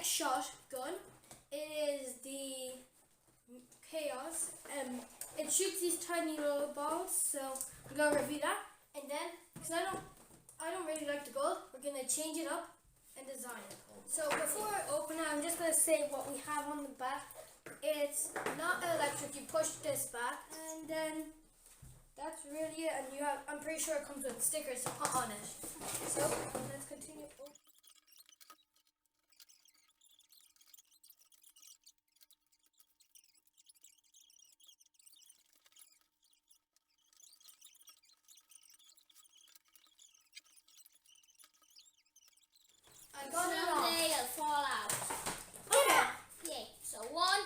shotgun. It is the Chaos. It shoots these tiny little balls, so we're gonna review that. And then, because I don't really like the gold, we're gonna change it up and design it. So before I open it, I'm just gonna say what we have on the back. It's not electric. You push this back, and then that's really it. And I'm pretty sure it comes with stickers to put on it. So let's continue. I got it on. Someday it'll fall out. Okay. Yay. So one.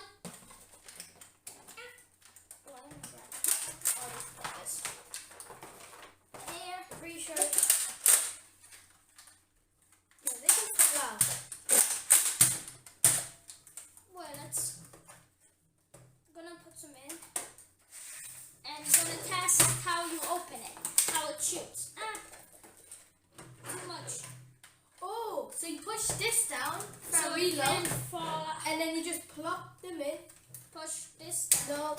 There. Pretty sure. Yeah, they can fall out. Well, I'm gonna put some in. And I'm gonna test how you open it. How it shoots. Too much. Oh, so you push this down for So a it reload, can fall out. and then you just plop them in. Push this. No,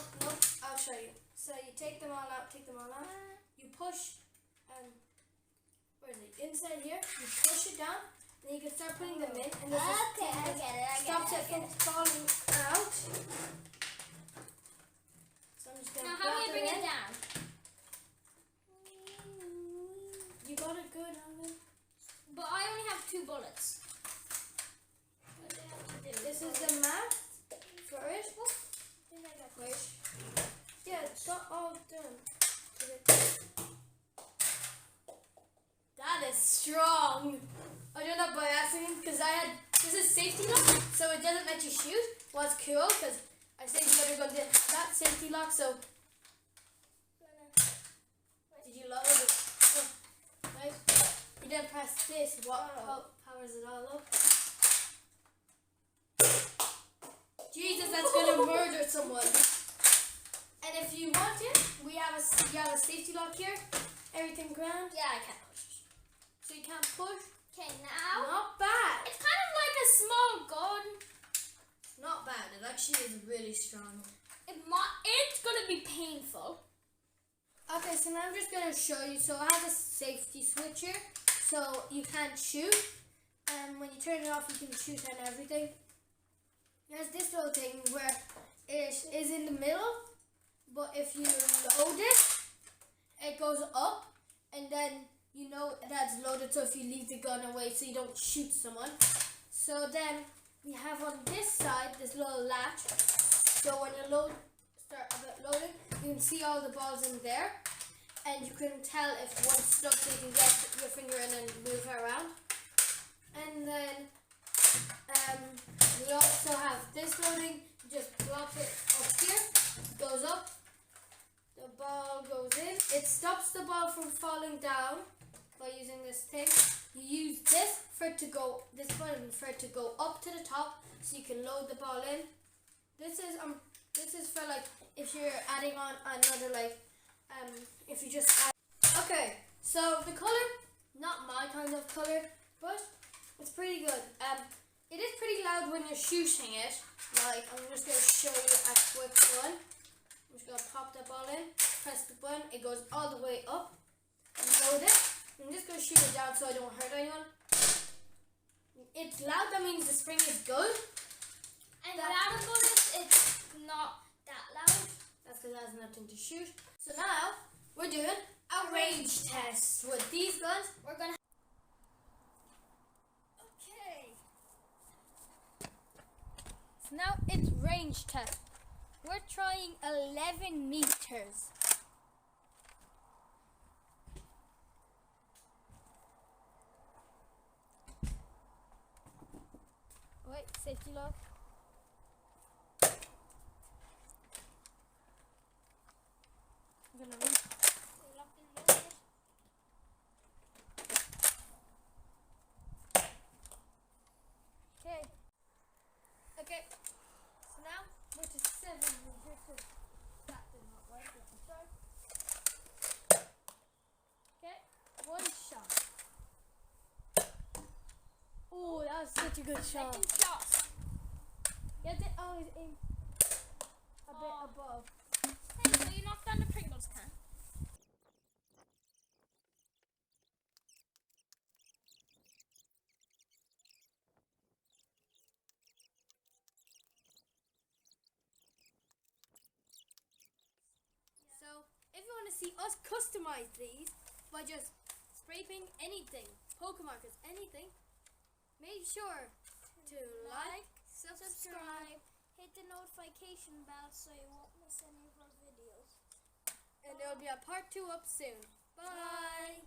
I'll show you. So you take them all out, you push, where is it? Inside here, you push it down, then you can start putting them in, and this Okay, I get it. stops it from falling out. So I'm just gonna Now, how do plop you bring them it in. down? You got it good, Alan. But I only have 2 bullets. What do I have to do? This is the math for it. Wait. Yeah, it's not all done. That is strong. I did that by accident because this is safety lock, so it doesn't let you shoot. Well, it's cool because I saved the other gun did that safety lock, so. Did you load it? Oh, right. You then press this. What powers it all up? Jesus, that's gonna murder someone. And if you want it, you have a safety lock here. Everything ground. Yeah, I can push. So you can't push. Okay, now. Not bad. It's kind of like a small gun. Not bad. It actually is really strong. It's gonna be painful. Okay, so now I'm just gonna show you. So it has a safety switch here, so you can't shoot. And when you turn it off, you can shoot and everything. There's this little thing where it is in the middle, but if you load it, it goes up, and then you know that's loaded. So if you leave the gun away, so you don't shoot someone. So then we have on this side this little latch. So when you start loading, you can see all the balls in there, and you can tell if one's stuck, so you can get your finger in and move it around. And then we also have this loading. You just plop it up here, it goes up, the ball goes in. It stops the ball from falling down by using this thing. You use this button for it to go up to the top, so you can load the ball in. This is for like if you're adding on another if you just add. Okay, so the color, not my kind of color, but it's pretty good. It is pretty loud when you're shooting it. Like, I'm just going to show you a quick one. I'm just going to pop that ball in, press the button, it goes all the way up, and load it. I'm just going to shoot it down so I don't hurt anyone. It's loud, that means the spring is good. And the other bullets, it's not that loud. That's because it has nothing to shoot. So now, we're doing a range test with these guns. We're gonna. Okay. So now it's range test. We're trying 11 meters. Wait, safety lock. I'm gonna read. Okay, so now we're to 7 meters. That did not work. Okay, one shot. Oh, that was such a good shot. Second shot. You have to always aim a bit above. Hey, so you knocked down the Pringles can. So, if you want to see us customize these by just spray painting anything, Pokemon cards, anything, make sure to like, subscribe, hit the notification bell so you won't miss any of our videos. and there'll be a part 2 up soon. Bye.